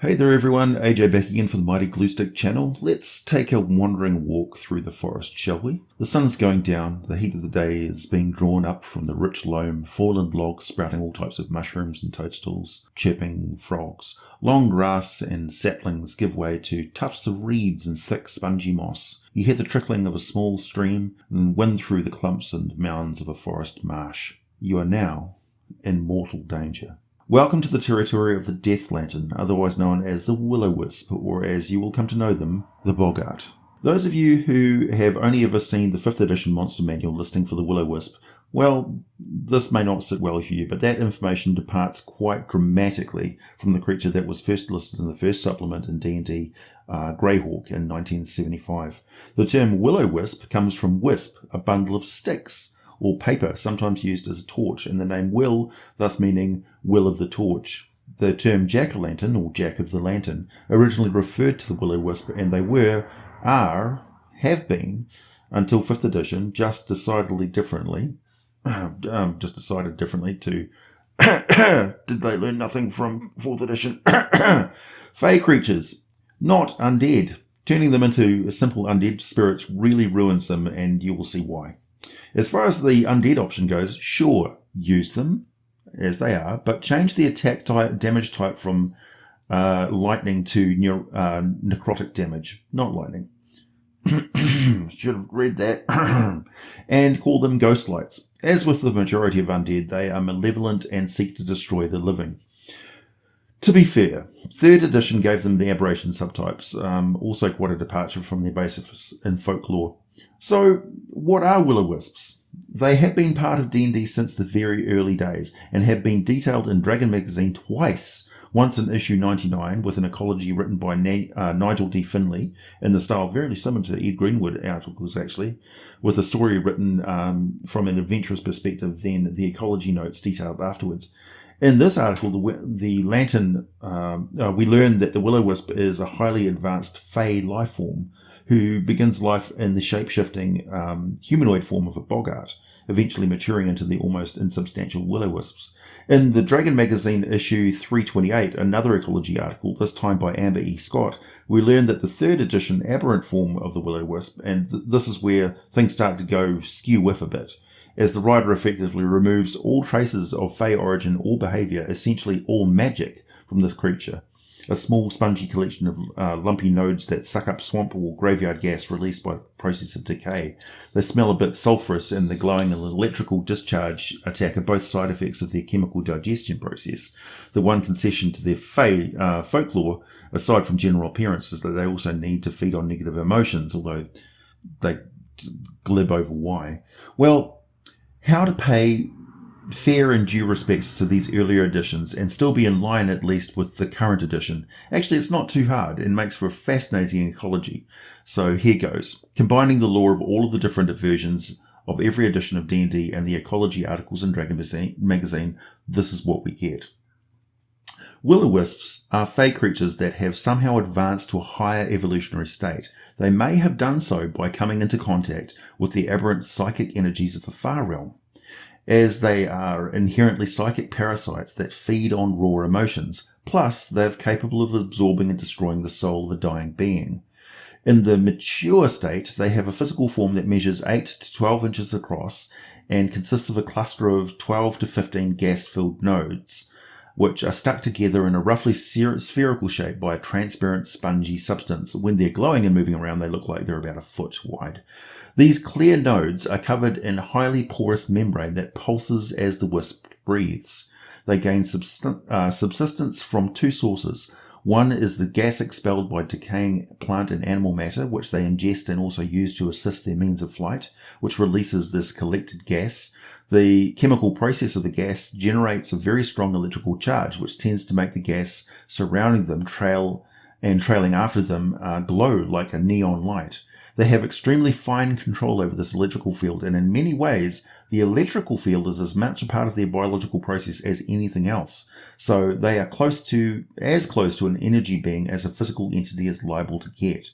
Hey there everyone, AJ back again for the Mighty Gluestick channel. Let's take a wandering walk through the forest, shall we? The sun's going down, the heat of the day is being drawn up from the rich loam, fallen logs sprouting all types of mushrooms and toadstools, chirping frogs. Long grass and saplings give way to tufts of reeds and thick spongy moss. You hear the trickling of a small stream and wind through the clumps and mounds of a forest marsh. You are now in mortal danger. Welcome to the territory of the Death Lantern, otherwise known as the Will-o-wisp, or as you will come to know them, the Bogart. Those of you who have only ever seen the 5th edition monster manual listing for the Will-o-wisp, well, this may not sit well for you, but that information departs quite dramatically from the creature that was first listed in the first supplement in D&D Greyhawk in 1975. The term Will-o-wisp comes from wisp, a bundle of sticks, or paper, sometimes used as a torch, and the name Will thus meaning Will of the Torch. The term jack-o'-lantern, or Jack of the Lantern, originally referred to the will-o-wisp, and they have been, until 5th edition, just decided differently to, did they learn nothing from 4th edition? Fey creatures, not undead. Turning them into simple undead spirits really ruins them, and you will see why. As far as the undead option goes, sure, use them as they are, but change the attack type, damage type from lightning to necrotic damage, not lightning. Should have read that. And call them ghost lights. As with the majority of undead, they are malevolent and seek to destroy the living. To be fair, 3rd edition gave them the aberration subtypes, also quite a departure from their basis in folklore. So, what are will-o-wisps? They have been part of D&D since the very early days, and have been detailed in Dragon magazine twice, once in issue 99 with an ecology written by Nigel D. Finley, in the style very similar to Ed Greenwood articles actually, with a story written from an adventurous perspective, then the ecology notes detailed afterwards. In this article, the lantern, we learn that the will-o-wisp is a highly advanced Fey life form who begins life in the shape-shifting humanoid form of a Bogart, eventually maturing into the almost insubstantial will-o-wisps. In the Dragon magazine issue 328, another ecology article, this time by Amber E. Scott, we learn that the 3rd edition aberrant form of the will-o-wisp, and this is where things start to go skew-whiff a bit, as the writer effectively removes all traces of Fey origin or behaviour, essentially all magic, from this creature. A small spongy collection of lumpy nodes that suck up swamp or graveyard gas released by the process of decay. They smell a bit sulphurous, and the glowing and electrical discharge attack are both side effects of their chemical digestion process. The one concession to their Fey folklore, aside from general appearance, is that they also need to feed on negative emotions, although they glib over why. Well, how to pay fair and due respects to these earlier editions and still be in line at least with the current edition. Actually, it's not too hard and makes for a fascinating ecology. So here goes. Combining the lore of all of the different versions of every edition of D&D and the ecology articles in Dragon magazine, this is what we get. Will-o-wisps are Fey creatures that have somehow advanced to a higher evolutionary state. They may have done so by coming into contact with the aberrant psychic energies of the far realm, as they are inherently psychic parasites that feed on raw emotions, plus they're capable of absorbing and destroying the soul of a dying being. In the mature state, they have a physical form that measures 8 to 12 inches across and consists of a cluster of 12 to 15 gas-filled nodes, which are stuck together in a roughly spherical shape by a transparent spongy substance. When they're glowing and moving around, they look like they're about a foot wide. These clear nodes are covered in highly porous membrane that pulses as the wisp breathes. They gain subsistence from two sources. One is the gas expelled by decaying plant and animal matter, which they ingest and also use to assist their means of flight, which releases this collected gas. The chemical process of the gas generates a very strong electrical charge, which tends to make the gas surrounding them trailing after them glow like a neon light. They have extremely fine control over this electrical field, and in many ways, the electrical field is as much a part of their biological process as anything else. So they are as close to an energy being as a physical entity is liable to get.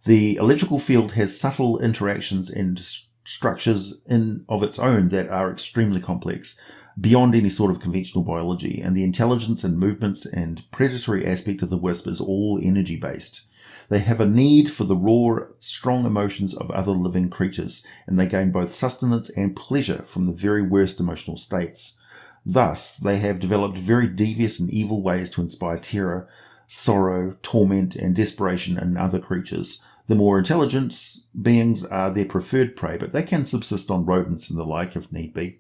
The electrical field has subtle interactions and structures in of its own that are extremely complex, beyond any sort of conventional biology, and the intelligence and movements and predatory aspect of the wisp is all energy-based. They have a need for the raw, strong emotions of other living creatures, and they gain both sustenance and pleasure from the very worst emotional states. Thus, they have developed very devious and evil ways to inspire terror, sorrow, torment, and desperation in other creatures. The more intelligent beings are their preferred prey, but they can subsist on rodents and the like if need be.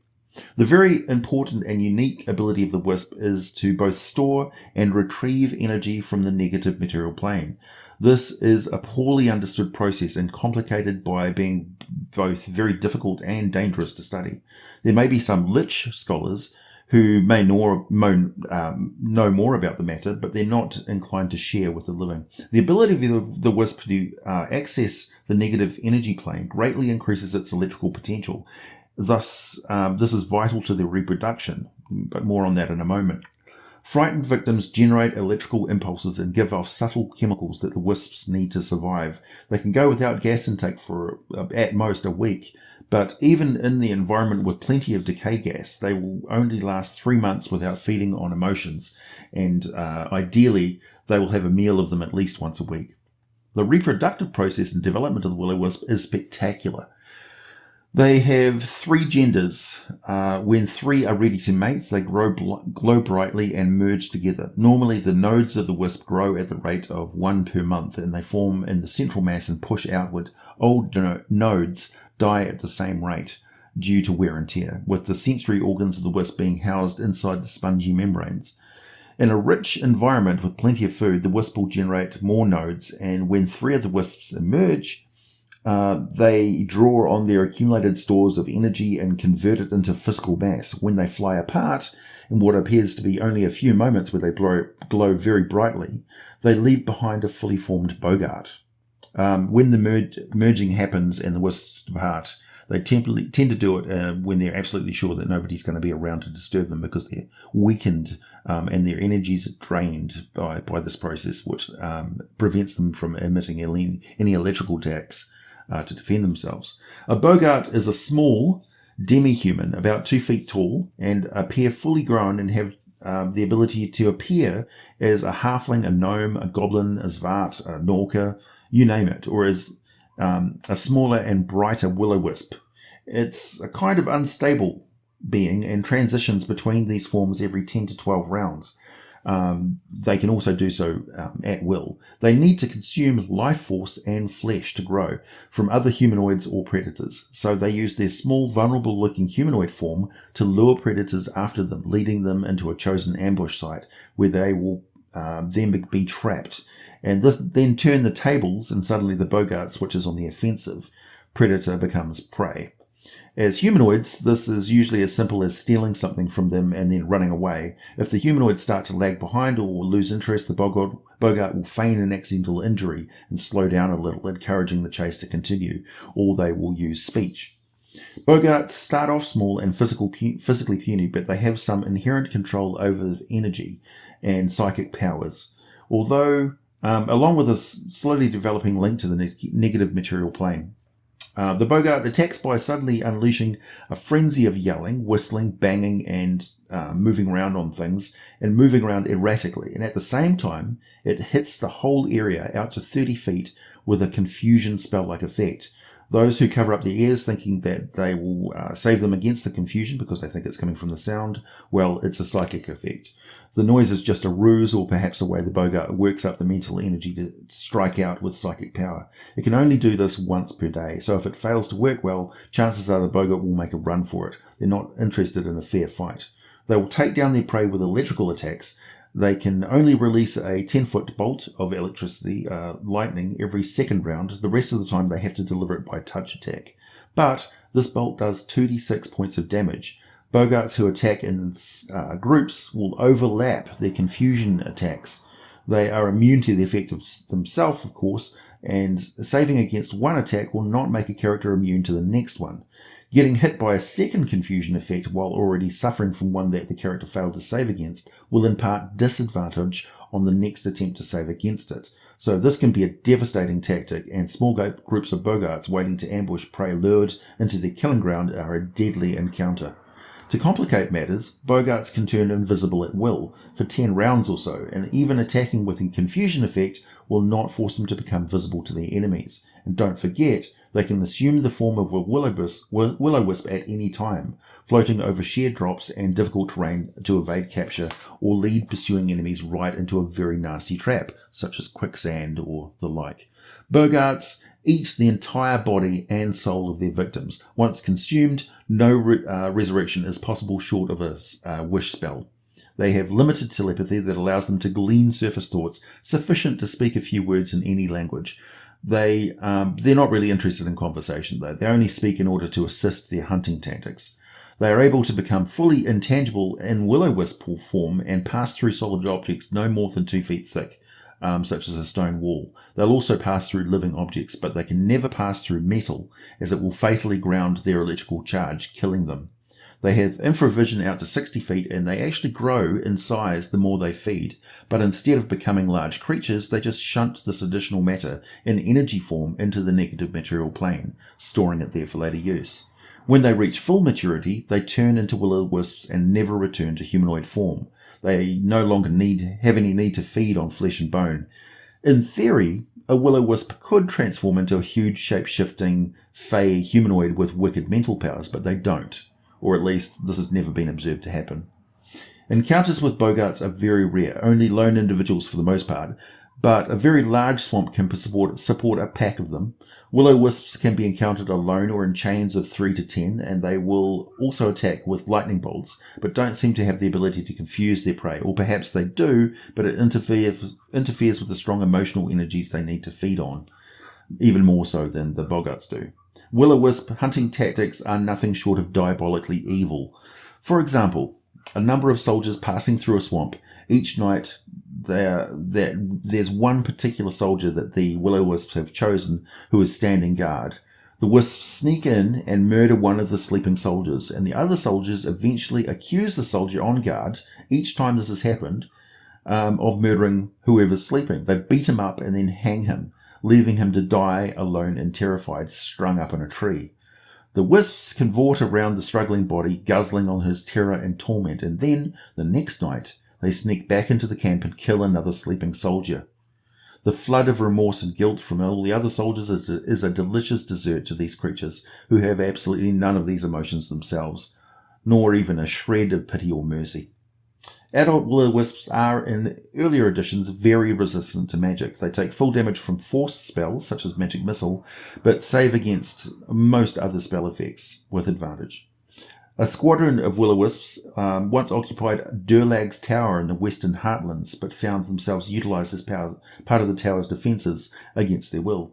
The very important and unique ability of the wisp is to both store and retrieve energy from the negative material plane. This is a poorly understood process and complicated by being both very difficult and dangerous to study. There may be some lich scholars who may know more about the matter, but they're not inclined to share with the living. The ability of the wisp to access the negative energy plane greatly increases its electrical potential. Thus, this is vital to their reproduction, but more on that in a moment. Frightened victims generate electrical impulses and give off subtle chemicals that the wisps need to survive. They can go without gas intake for at most a week, but even in the environment with plenty of decay gas, they will only last 3 months without feeding on emotions, and ideally, they will have a meal of them at least once a week. The reproductive process and development of the will-o-wisp is spectacular. They have 3 genders. When 3 are ready to mate, they glow brightly and merge together. Normally, the nodes of the wisp grow at the rate of 1 per month, and they form in the central mass and push outward. Old nodes die at the same rate due to wear and tear, with the sensory organs of the wisp being housed inside the spongy membranes. In a rich environment with plenty of food, the wisp will generate more nodes, and when 3 of the wisps emerge, they draw on their accumulated stores of energy and convert it into physical mass. When they fly apart, in what appears to be only a few moments where they glow very brightly, they leave behind a fully formed Bogart. When the merging happens and the wisps depart, they tend to do it when they're absolutely sure that nobody's going to be around to disturb them, because they're weakened and their energies are drained by this process, which prevents them from emitting any electrical attacks to defend themselves. A Bogart is a small demi-human, about 2 feet tall, and appear fully grown and have the ability to appear as a halfling, a gnome, a goblin, a svart, a norka, you name it, or as a smaller and brighter will-o-wisp. It's a kind of unstable being and transitions between these forms every 10 to 12 rounds. They can also do so at will. They need to consume life force and flesh to grow from other humanoids or predators. So they use their small, vulnerable-looking humanoid form to lure predators after them, leading them into a chosen ambush site where they will then be trapped. And this then turn the tables, and suddenly the Bogart switches on the offensive. Predator becomes prey. As humanoids, this is usually as simple as stealing something from them and then running away. If the humanoids start to lag behind or lose interest, the Bogart will feign an accidental injury and slow down a little, encouraging the chase to continue, or they will use speech. Bogaerts start off small and physically puny, but they have some inherent control over energy and psychic powers, although along with a slowly developing link to the negative material plane. The Bogart attacks by suddenly unleashing a frenzy of yelling, whistling, banging, and moving around on things, and moving around erratically. And at the same time, it hits the whole area out to 30 feet with a confusion spell-like effect. Those who cover up their ears thinking that they will save them against the confusion because they think it's coming from the sound, well, it's a psychic effect. The noise is just a ruse, or perhaps a way the Bogart works up the mental energy to strike out with psychic power. It can only do this once per day, so if it fails to work well, chances are the Bogart will make a run for it. They're not interested in a fair fight. They will take down their prey with electrical attacks. They can only release a 10-foot bolt of electricity, lightning, every second round. The rest of the time they have to deliver it by touch attack. But this bolt does 2d6 points of damage. Bogarts who attack in groups will overlap their confusion attacks. They are immune to the effect of themselves, of course, and saving against one attack will not make a character immune to the next one. Getting hit by a second confusion effect while already suffering from one that the character failed to save against will impart disadvantage on the next attempt to save against it. So this can be a devastating tactic, and small groups of Bogaerts waiting to ambush prey lured into their killing ground are a deadly encounter. To complicate matters, Bogaerts can turn invisible at will for 10 rounds or so, and even attacking with a confusion effect will not force them to become visible to their enemies. And don't forget, they can assume the form of a will-o-wisp at any time, floating over sheer drops and difficult terrain to evade capture or lead pursuing enemies right into a very nasty trap, such as quicksand or the like. Bogaerts eat the entire body and soul of their victims. Once consumed, no resurrection is possible short of a wish spell. They have limited telepathy that allows them to glean surface thoughts sufficient to speak a few words in any language. They're not really interested in conversation, though. They only speak in order to assist their hunting tactics. They are able to become fully intangible in will-o-wisp form and pass through solid objects no more than 2 feet thick, such as a stone wall. They'll also pass through living objects, but they can never pass through metal, as it will fatally ground their electrical charge, killing them. They have infravision out to 60 feet, and they actually grow in size the more they feed, but instead of becoming large creatures, they just shunt this additional matter in energy form into the negative material plane, storing it there for later use. When they reach full maturity, they turn into will-o-wisps and never return to humanoid form. They no longer have any need to feed on flesh and bone. In theory, a will-o-wisp could transform into a huge shape-shifting, fey humanoid with wicked mental powers, but they don't. Or at least this has never been observed to happen. Encounters with Bogaerts are very rare, only lone individuals for the most part, but a very large swamp can support a pack of them. Will-o-wisps can be encountered alone or in chains of 3 to 10, and they will also attack with lightning bolts, but don't seem to have the ability to confuse their prey, or perhaps they do, but it interferes with the strong emotional energies they need to feed on, even more so than the Bogaerts do. Will-o-wisp hunting tactics are nothing short of diabolically evil. For example, a number of soldiers passing through a swamp. Each night there's one particular soldier that the will-o-wisps have chosen who is standing guard. The wisps sneak in and murder one of the sleeping soldiers, and the other soldiers eventually accuse the soldier on guard, each time this has happened, of murdering whoever's sleeping. They beat him up and then hang him, leaving him to die alone and terrified, strung up in a tree. The wisps cavort around the struggling body, guzzling on his terror and torment, and then, the next night, they sneak back into the camp and kill another sleeping soldier. The flood of remorse and guilt from all the other soldiers is a delicious dessert to these creatures, who have absolutely none of these emotions themselves, nor even a shred of pity or mercy. Adult will-o-wisps are, in earlier editions, very resistant to magic. They take full damage from force spells, such as Magic Missile, but save against most other spell effects with advantage. A squadron of will-o-wisps once occupied Durlag's tower in the western heartlands, but found themselves utilised as part of the tower's defences against their will.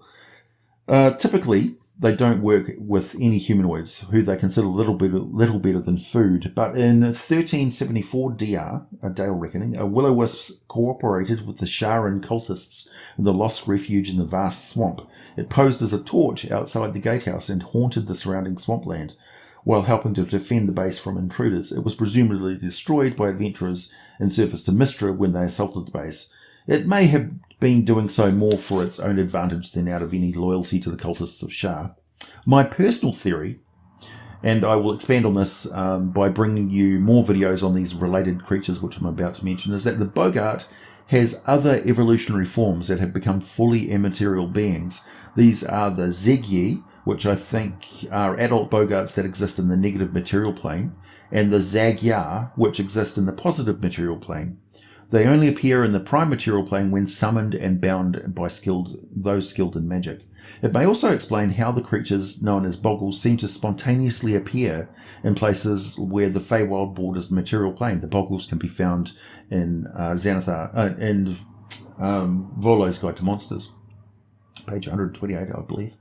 Typically, they don't work with any humanoids, who they consider little better than food. But in 1374 DR, a Dale reckoning, a will-o-wisp cooperated with the Sharan cultists in the lost refuge in the vast swamp. It posed as a torch outside the gatehouse and haunted the surrounding swampland, while helping to defend the base from intruders. It was presumably destroyed by adventurers in service to Mystra when they assaulted the base. It may have been doing so more for its own advantage than out of any loyalty to the cultists of Shah. My personal theory, and I will expand on this by bringing you more videos on these related creatures which I'm about to mention, is that the Bogart has other evolutionary forms that have become fully immaterial beings. These are the Zegyi, which I think are adult Bogaerts that exist in the negative material plane, and the Zag-ya, which exist in the positive material plane. They only appear in the prime material plane when summoned and bound by those skilled in magic. It may also explain how the creatures known as Boggles seem to spontaneously appear in places where the Feywild borders the material plane. The Boggles can be found in Volo's Guide to Monsters, page 128, I believe.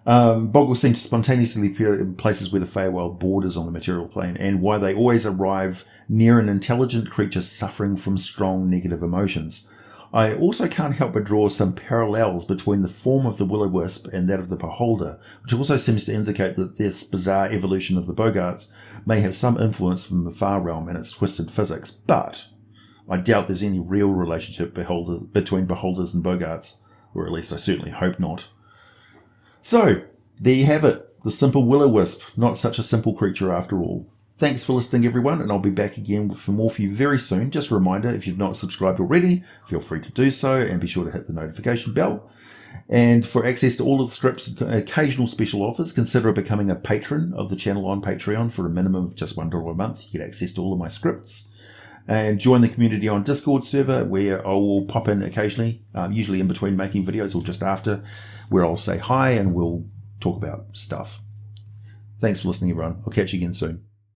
Boggles seem to spontaneously appear in places where the Feywild borders on the material plane, and why they always arrive near an intelligent creature suffering from strong negative emotions. I also can't help but draw some parallels between the form of the will-o-wisp and that of the beholder, which also seems to indicate that this bizarre evolution of the Bogaerts may have some influence from the far realm and its twisted physics. But I doubt there's any real relationship between beholders and Bogaerts, or at least I certainly hope not. So, there you have it. The simple will-o-wisp, not such a simple creature after all. Thanks for listening, everyone, and I'll be back again for more for you very soon. Just a reminder, if you've not subscribed already, feel free to do so, and be sure to hit the notification bell. And for access to all of the scripts and occasional special offers, consider becoming a patron of the channel on Patreon for a minimum of just $1 a month. You get access to all of my scripts. And join the community on Discord server, where I will pop in occasionally, usually in between making videos or just after, where I'll say hi and we'll talk about stuff. Thanks for listening, everyone. I'll catch you again soon.